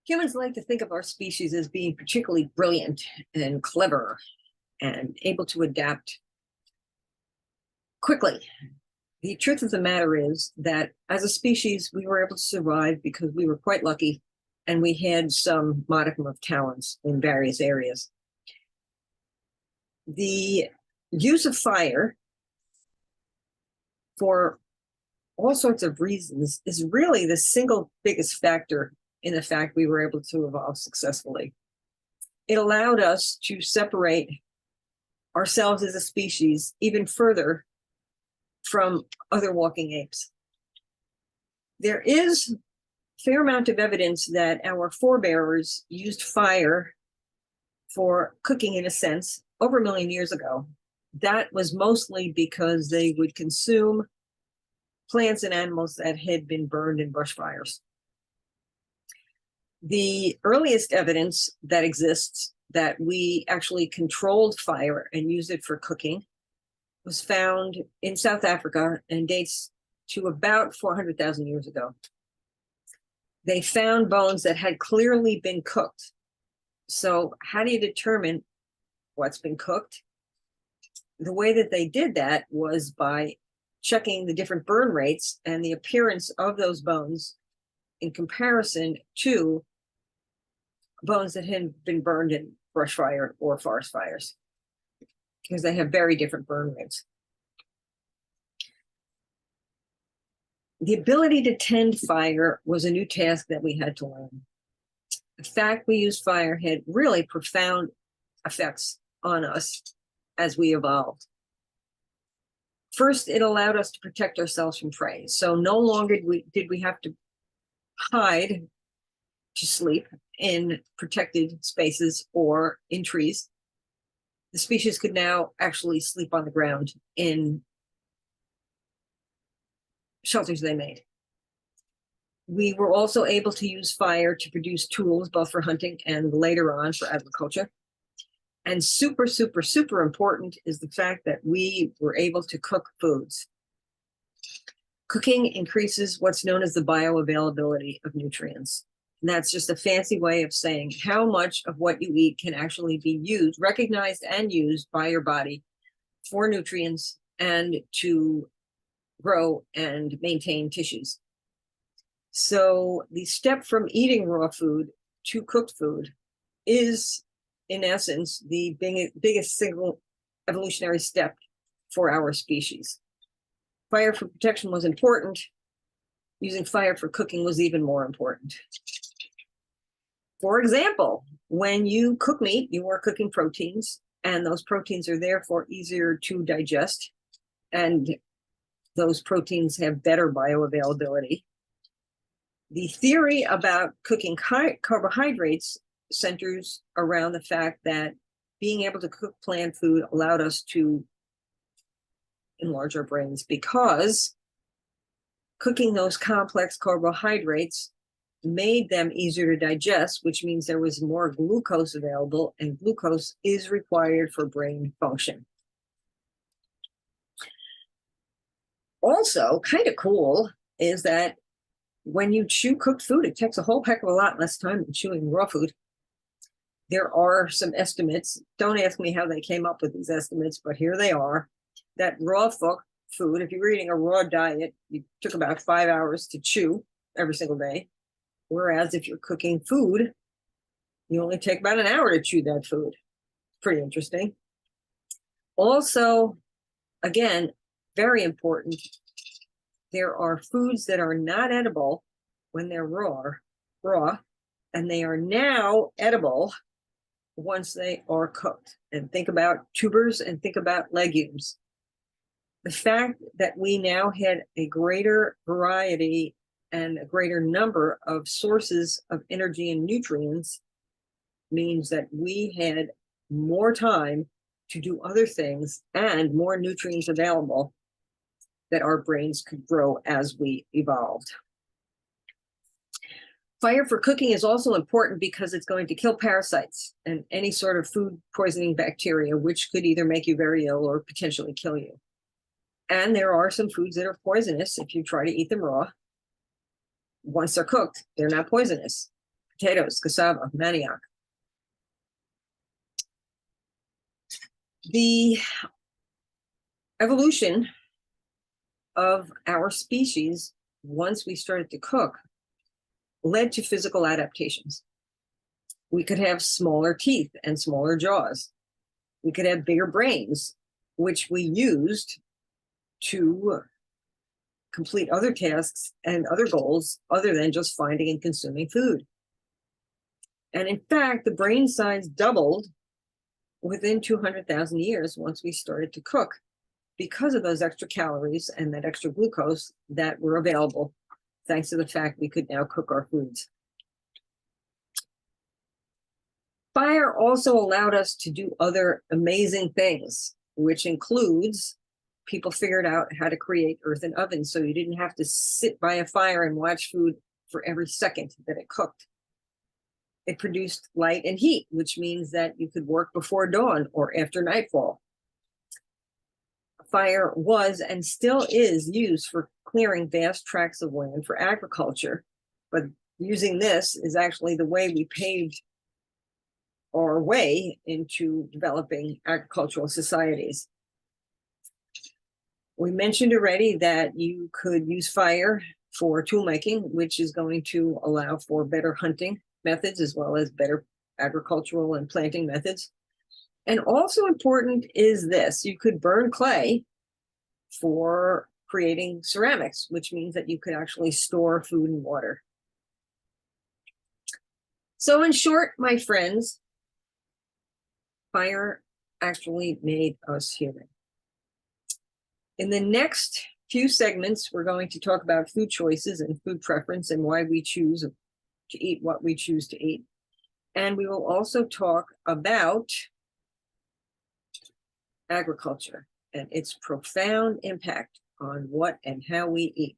Humans like to think of our species as being particularly brilliant and clever and able to adapt quickly. The truth of the matter is that as a species, we were able to survive because we were quite lucky and we had some modicum of talents in various areas. The use of fire for all sorts of reasons is really the single biggest factor in the fact we were able to evolve successfully. It allowed us to separate ourselves as a species even further from other walking apes. There is a fair amount of evidence that our forebears used fire for cooking, in a sense, over 1 million years ago. That was mostly because they would consume plants and animals that had been burned in brush fires. The earliest evidence that exists that we actually controlled fire and used it for cooking was found in South Africa and dates to about 400,000 years ago. They found bones that had clearly been cooked. So how do you determine what's been cooked? The way that they did that was by checking the different burn rates and the appearance of those bones in comparison to bones that had been burned in brush fire or forest fires, because they have very different burn rates. The ability to tend fire was a new task that we had to learn. The fact we used fire had really profound effects on us as we evolved. First, it allowed us to protect ourselves from prey. So no longer did we have to hide to sleep in protected spaces or in trees. The species could now actually sleep on the ground in shelters they made. We were also able to use fire to produce tools, both for hunting and later on for agriculture. And super, super, super important is the fact that we were able to cook foods. Cooking increases what's known as the bioavailability of nutrients. And that's just a fancy way of saying how much of what you eat can actually be used, recognized and used by your body for nutrients and to grow and maintain tissues. So the step from eating raw food to cooked food is, in essence, the biggest single evolutionary step for our species. Fire for protection was important. Using fire for cooking was even more important. For example, when you cook meat, you are cooking proteins, and those proteins are therefore easier to digest, and those proteins have better bioavailability. The theory about cooking carbohydrates centers around the fact that being able to cook plant food allowed us to enlarge our brains, because cooking those complex carbohydrates made them easier to digest, which means there was more glucose available, and glucose is required for brain function. Also, kind of cool is that when you chew cooked food, it takes a whole heck of a lot less time than chewing raw food. There are some estimates. Don't ask me how they came up with these estimates, but here they are. That raw food, if you're eating a raw diet, you took about 5 hours to chew every single day. Whereas if you're cooking food, you only take about an hour to chew that food. Pretty interesting. Also, again, very important, there are foods that are not edible when they're raw, and they are now edible once they are cooked. And think about tubers and think about legumes. The fact that we now had a greater variety and a greater number of sources of energy and nutrients means that we had more time to do other things and more nutrients available that our brains could grow as we evolved. Fire for cooking is also important because it's going to kill parasites and any sort of food poisoning bacteria, which could either make you very ill or potentially kill you. And there are some foods that are poisonous if you try to eat them raw. Once they're cooked, they're not poisonous. potatoes, cassava, manioc. The evolution of our species, once we started to cook, led to physical adaptations. We could have smaller teeth and smaller jaws. We could have bigger brains, which we used to complete other tasks and other goals other than just finding and consuming food. And in fact, the brain size doubled within 200,000 years once we started to cook, because of those extra calories and that extra glucose that were available, thanks to the fact we could now cook our foods. Fire also allowed us to do other amazing things, which includes people figured out how to create earthen ovens, so you didn't have to sit by a fire and watch food for every second that it cooked. It produced light and heat, which means that you could work before dawn or after nightfall. Fire was and still is used for clearing vast tracts of land for agriculture, but using this is actually the way we paved our way into developing agricultural societies. We mentioned already that you could use fire for tool making, which is going to allow for better hunting methods as well as better agricultural and planting methods. And also important is this: you could burn clay for creating ceramics, which means that you could actually store food and water. So in short, my friends, fire actually made us human. In the next few segments, we're going to talk about food choices and food preference and why we choose to eat what we choose to eat. And we will also talk about agriculture and its profound impact on what and how we eat.